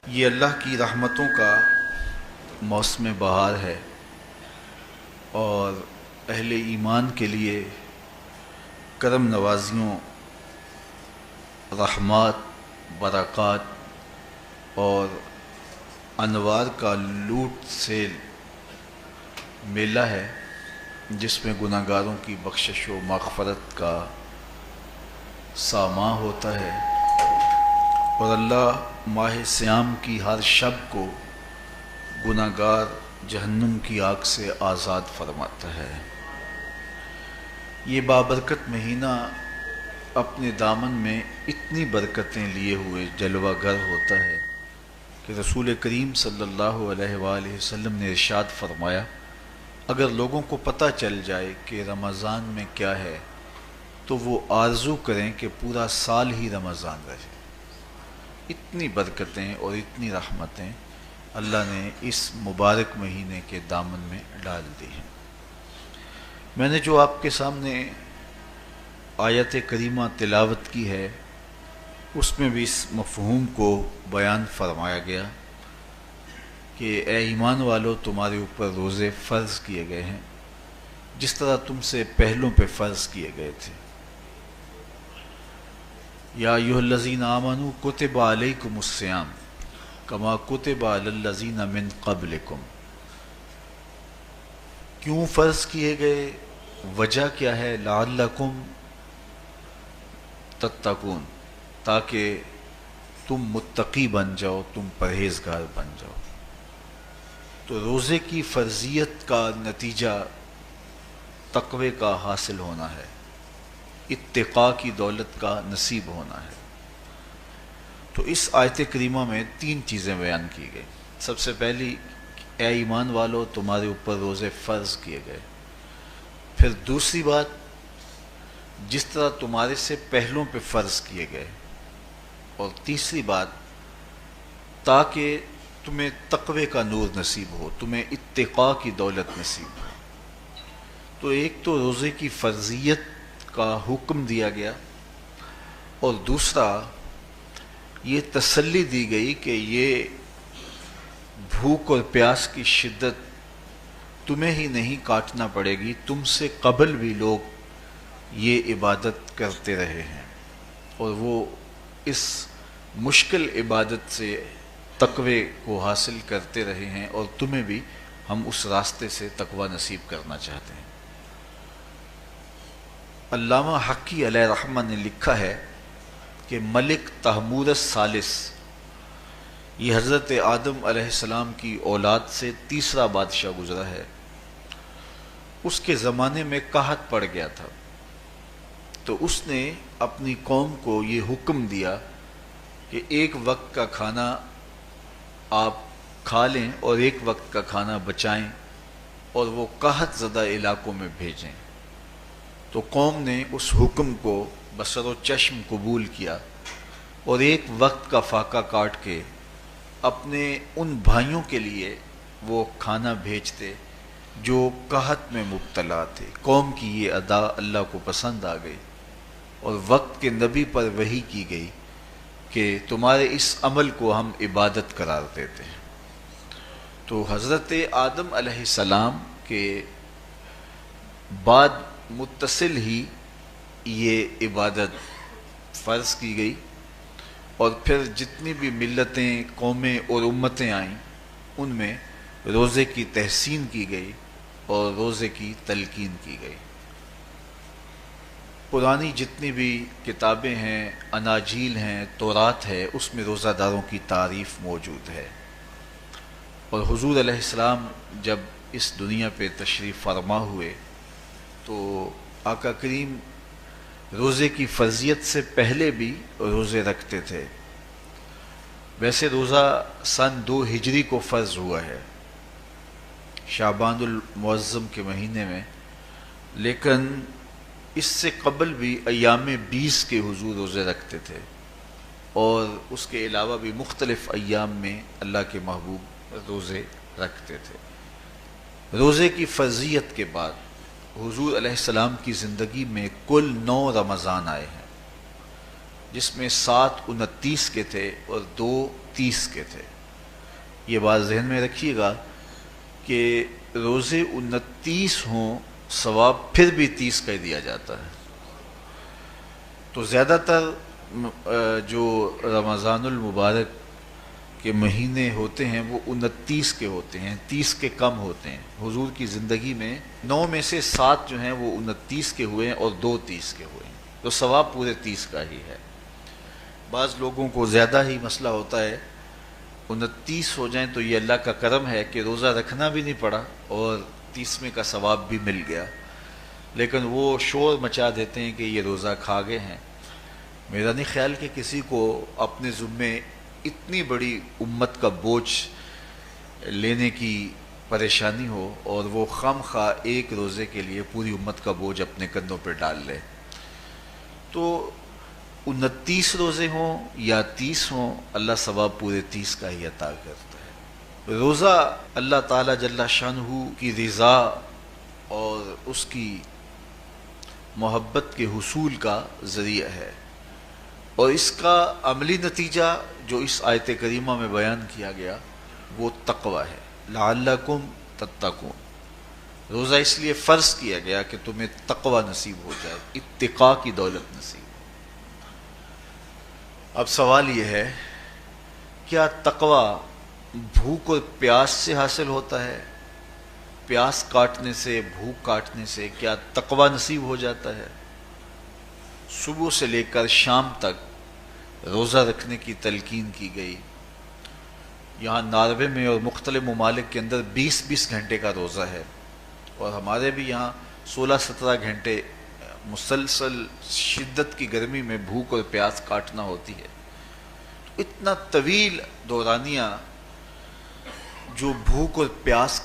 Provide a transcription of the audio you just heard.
یہ اللہ کی رحمتوں کا موسم بہار ہے اور اہل ایمان کے لیے کرم نوازیوں، رحمات، برکات اور انوار کا لوٹ سیل میلہ ہے، جس میں گناہ گاروں کی بخشش و مغفرت کا ساماں ہوتا ہے اور اللہ ماہ صیام کی ہر شب کو گناہ گار جہنم کی آگ سے آزاد فرماتا ہے۔ یہ بابرکت مہینہ اپنے دامن میں اتنی برکتیں لیے ہوئے جلوہ گر ہوتا ہے کہ رسول کریم صلی اللہ علیہ وآلہ وسلم نے ارشاد فرمایا، اگر لوگوں کو پتہ چل جائے کہ رمضان میں کیا ہے تو وہ آرزو کریں کہ پورا سال ہی رمضان رہے۔ اتنی برکتیں اور اتنی رحمتیں اللہ نے اس مبارک مہینے کے دامن میں ڈال دی ہیں۔ میں نے جو آپ کے سامنے آیت کریمہ تلاوت کی ہے، اس میں بھی اس مفہوم کو بیان فرمایا گیا کہ اے ایمان والو، تمہارے اوپر روزے فرض کیے گئے ہیں جس طرح تم سے پہلوں پہ فرض کیے گئے تھے۔ یا ایھا الذین آمنوا کتب علیکم الصیام کما کتب علی الذین من قبلکم۔ کیوں فرض کیے گئے؟ وجہ کیا ہے؟ لعلکم تتقون، تاکہ تم متقی بن جاؤ، تم پرہیزگار بن جاؤ۔ تو روزے کی فرضیت کا نتیجہ تقوی کا حاصل ہونا ہے، اتقاء کی دولت کا نصیب ہونا ہے۔ تو اس آیت کریمہ میں تین چیزیں بیان کی گئی۔ سب سے پہلی، اے ایمان والو، تمہارے اوپر روزے فرض کیے گئے۔ پھر دوسری بات، جس طرح تمہارے سے پہلوں پہ فرض کیے گئے۔ اور تیسری بات، تاکہ تمہیں تقوی کا نور نصیب ہو، تمہیں اتقاء کی دولت نصیب ہو۔ تو ایک تو روزے کی فرضیت کا حکم دیا گیا، اور دوسرا یہ تسلی دی گئی کہ یہ بھوک اور پیاس کی شدت تمہیں ہی نہیں کاٹنا پڑے گی، تم سے قبل بھی لوگ یہ عبادت کرتے رہے ہیں اور وہ اس مشکل عبادت سے تقوی کو حاصل کرتے رہے ہیں، اور تمہیں بھی ہم اس راستے سے تقوی نصیب کرنا چاہتے ہیں۔ علامہ حقی علیہ رحمہ نے لکھا ہے کہ ملک تحمور الثالث، یہ حضرت آدم علیہ السلام کی اولاد سے تیسرا بادشاہ گزرا ہے، اس کے زمانے میں قحط پڑ گیا تھا، تو اس نے اپنی قوم کو یہ حکم دیا کہ ایک وقت کا کھانا آپ کھا لیں اور ایک وقت کا کھانا بچائیں اور وہ قحط زدہ علاقوں میں بھیجیں۔ تو قوم نے اس حکم کو بصر و چشم قبول کیا اور ایک وقت کا فاقہ کاٹ کے اپنے ان بھائیوں کے لیے وہ کھانا بھیجتے جو قحط میں مبتلا تھے۔ قوم کی یہ ادا اللہ کو پسند آ گئی اور وقت کے نبی پر وحی کی گئی کہ تمہارے اس عمل کو ہم عبادت قرار دیتے ہیں۔ تو حضرت آدم علیہ السلام کے بعد متصل ہی یہ عبادت فرض کی گئی، اور پھر جتنی بھی ملتیں، قومیں اور امتیں آئیں، ان میں روزے کی تحسین کی گئی اور روزے کی تلقین کی گئی۔ پرانی جتنی بھی کتابیں ہیں، اناجیل ہیں، تورات ہے، اس میں روزہ داروں کی تعریف موجود ہے۔ اور حضور علیہ السلام جب اس دنیا پہ تشریف فرما ہوئے تو آقا کریم روزے کی فرضیت سے پہلے بھی روزے رکھتے تھے۔ ویسے روزہ سن 2 ہجری کو فرض ہوا ہے، شعبان المعظم کے مہینے میں، لیکن اس سے قبل بھی ایام 20 کے حضور روزے رکھتے تھے، اور اس کے علاوہ بھی مختلف ایام میں اللہ کے محبوب روزے رکھتے تھے۔ روزے کی فرضیت کے بعد حضور علیہ السلام کی زندگی میں کل 9 رمضان آئے ہیں، جس میں 7 29 کے تھے اور 2 30 کے تھے۔ یہ بات ذہن میں رکھیے گا کہ روزے 29 ہوں ثواب پھر بھی 30 کا ہی دیا جاتا ہے. تو زیادہ تر جو رمضان المبارک کے مہینے ہوتے ہیں وہ 29 کے ہوتے ہیں، 30 کے کم ہوتے ہیں. حضور کی زندگی میں 9 میں سے 7 جو ہیں وہ 29 کے ہوئے ہیں اور 2 30 کے ہوئے ہیں، تو ثواب پورے 30 کا ہی ہے. بعض لوگوں کو زیادہ ہی مسئلہ ہوتا ہے، 29 ہو جائیں تو یہ اللہ کا کرم ہے کہ روزہ رکھنا بھی نہیں پڑا اور 30ویں کا ثواب بھی مل گیا، لیکن وہ شور مچا دیتے ہیں کہ یہ روزہ کھا گئے ہیں. میرا نہیں خیال کہ کسی کو اپنے ذمے اتنی بڑی امت کا بوجھ لینے کی پریشانی ہو اور وہ خام خواہ ایک روزے کے لیے پوری امت کا بوجھ اپنے کندھوں پہ ڈال لے. تو 29 روزے ہوں یا 30 ہوں، اللہ ثواب پورے 30 کا ہی عطا کرتا ہے. روزہ اللہ تعالیٰ جل شانہ کی رضا اور اس کی محبت کے حصول کا ذریعہ ہے، اور اس کا عملی نتیجہ جو اس آیت کریمہ میں بیان کیا گیا وہ تقوی ہے. لعلکم تتقون، روزہ اس لیے فرض کیا گیا کہ تمہیں تقوی نصیب ہو جائے، اتقاء کی دولت نصیب. اب سوال یہ ہے، کیا تقوی بھوک اور پیاس سے حاصل ہوتا ہے؟ پیاس کاٹنے سے، بھوک کاٹنے سے کیا تقوی نصیب ہو جاتا ہے؟ صبح سے لے کر شام تک روزہ رکھنے کی تلقین کی گئی. یہاں ناروے میں اور مختلف ممالک کے اندر 20 گھنٹے کا روزہ ہے، اور ہمارے بھی یہاں 16-17 گھنٹے مسلسل شدت کی گرمی میں بھوک اور پیاس کاٹنا ہوتی ہے. اتنا طویل دورانیہ جو بھوک اور پیاس